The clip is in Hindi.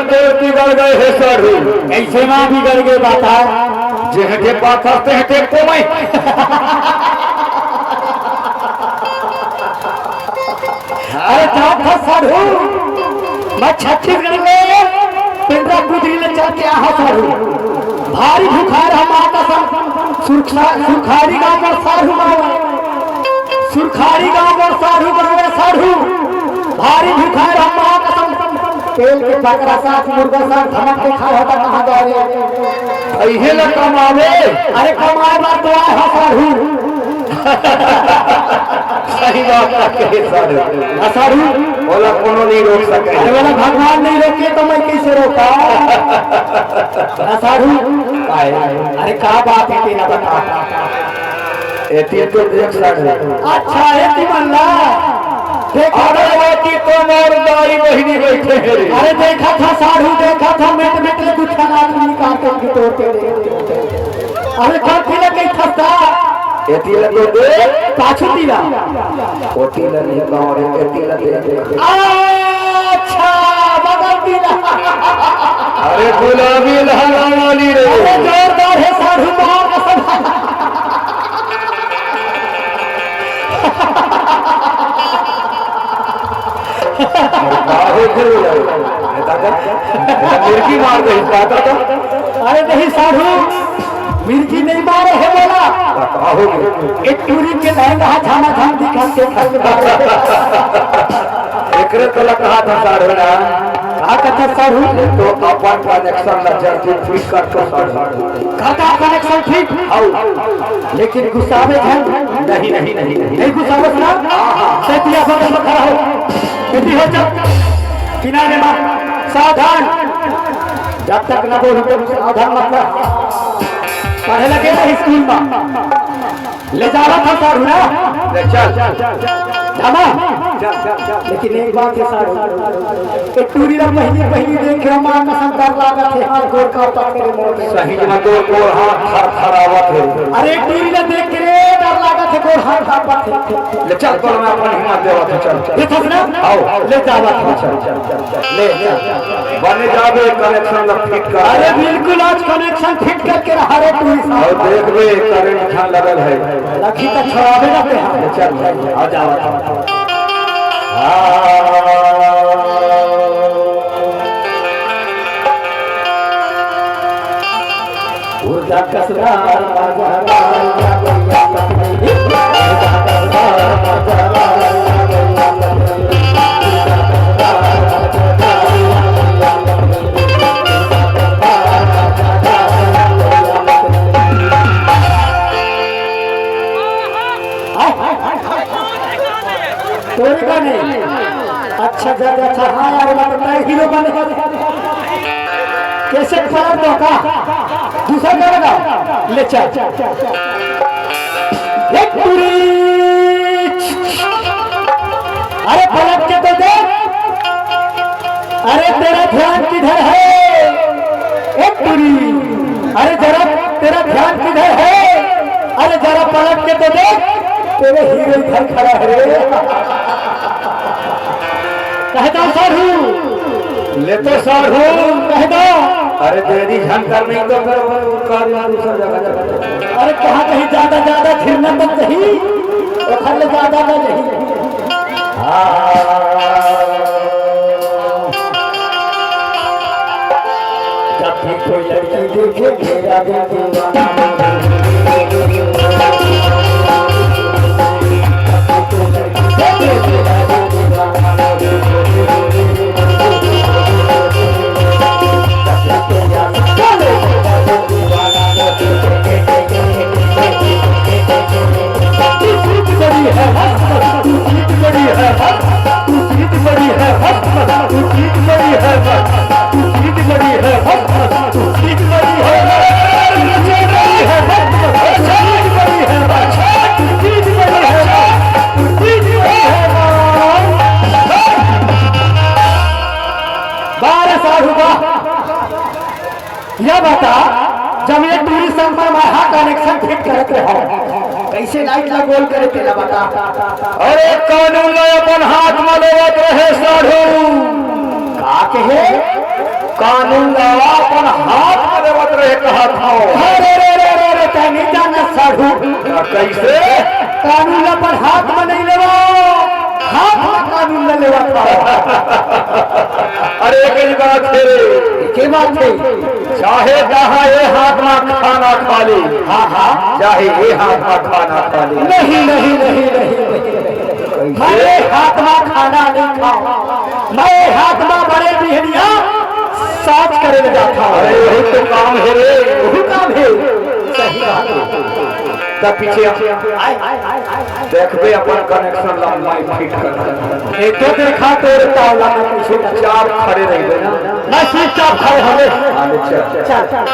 तो बिगड़ गए है साढ़ू। कैसे माँ बिगड़ गए बता जेहटे बात हंसते हटे कोमई अरे जात था साधु मैं छत्तीसगढ़ में पिंडरा गुजरी ले चल के आहा साधु भारी बुखार हम आता सब सुरखारी गांव में साधु सुरखारी गांव में साधु गांव साधु भारी बुखार हम आता सब तेल के बकरा साथ मुर्गा साथ धमक के खा होता कहां जा रहे अइहे ल कमावे। अरे कमाए बात तो आया साधु सही बात कहे साधु। साधु बोला कोनो नहीं रोक सके। अरे बोला भगवान नहीं रोके तो मैं कैसे रोका साधु। अरे क्या बात है तेरा बता एती तो देख साधु। अच्छा एती मल्ला देखा अरे तो मोर दाई बहिनी बैठे हैं। अरे देखा था साधु देखा था मेट ले कुछ खाना निकाल के तोड़ते अरे कब पीला कहीं था एती ल तो दे पाछू पीला ओती ल नहीं गाँव रे एती ल दे। अच्छा बगल पीला अरे गुलाबी लहरा वाली रे। अरे जोरदार है साधु महाराज मिर्गी मार गई पाता था। अरे नहीं साधु मिर्गी नहीं मारे है बोला एक टूरी के लहंगा झामा झाम दिखाते एकरे तो कहा था साधु ना कहा कथा साधु तो अपन कनेक्शन लग ठीक कर तो साधु खाता कनेक्शन ठीक लेकिन गुस्सावे झन नहीं गुस्सावे ना सेतिया बगल में खड़ा हो यदि हो जब किनारे में सावधान जब तक न बोल तब सावधान मतलब पढ़े लगे ना स्कूल में ले जा रहा था साधु ना चल जामा लेकिन एक बात है साधु एक टूरी रा पहली देख के मां का संकार लागा थे हाथ गोड़ का पकड़े मोड़ सही में तो हाथ थरथरावत है। अरे टूरी रा देख के डर लागा थे गोड़ हाथ पकड़े ले चल पर मैं अपन हिम्मत देवा तो चल देखो ना आओ ले जावा चल ले बने जावे कनेक्शन लग फिट कर। अरे बिल्कुल आज कनेक्शन फिट करके रहा रे टूरी और देखबे करंट खान लगल है लखी तक छड़ावे ना पे चल आ जावा ऊर्जा कसरा तोरे का नहीं अच्छा ज्यादा अच्छा हाँ यार लगता है हीरो बने कैसे फर्क तो का दूसरा क्या लगा ले चल एक पूरी अरे पलट के तो देख अरे तेरा ध्यान किधर है एक पूरी अरे जरा तेरा ध्यान किधर है अरे जरा पलट के तो देख तेरे हीरो इधर खड़ा है कहता साधु ले तो साधु कहता अरे तेरी झंकार नहीं तो कर दूसरा जगह अरे कहा कहीं ज्यादा फिरना मत कहीं ओखर ज्यादा ना नहीं जब भी कोई लड़की देखे मेरा दीवाना यह बता जब ये टूरी संपर में कनेक्शन फिट करते हो कैसे लाइट ला गोल करे तेरा बता। अरे कानून अपन हाथ में लेवत रहे साधु का कहे कानून लावा अपन हाथ में देवत रहे कहा था अरे रे रे रे रे तनी जाना साधु कैसे कानून अपन हाथ में नहीं लेवा हाथ में कानून न लेवा अरे एक बात है के बात है चाहे जहाँ ये हाथ में खाना खा ले हाँ हाँ चाहे ये हाथ में खाना खा ले नहीं नहीं नहीं नहीं मैं हाथ में खाना नहीं खाऊं मैं हाथ में बड़े बिहनिया साथ करे जाता हूँ अरे वही तो काम है रे वही काम है सही बात है तब पीछे देखबे अपन कनेक्शन लंबाई फिट कर एक तो देखा तो तावला में पीछे चाप खड़े रह गए ना मैं चुपचाप खड़े हमें चल चल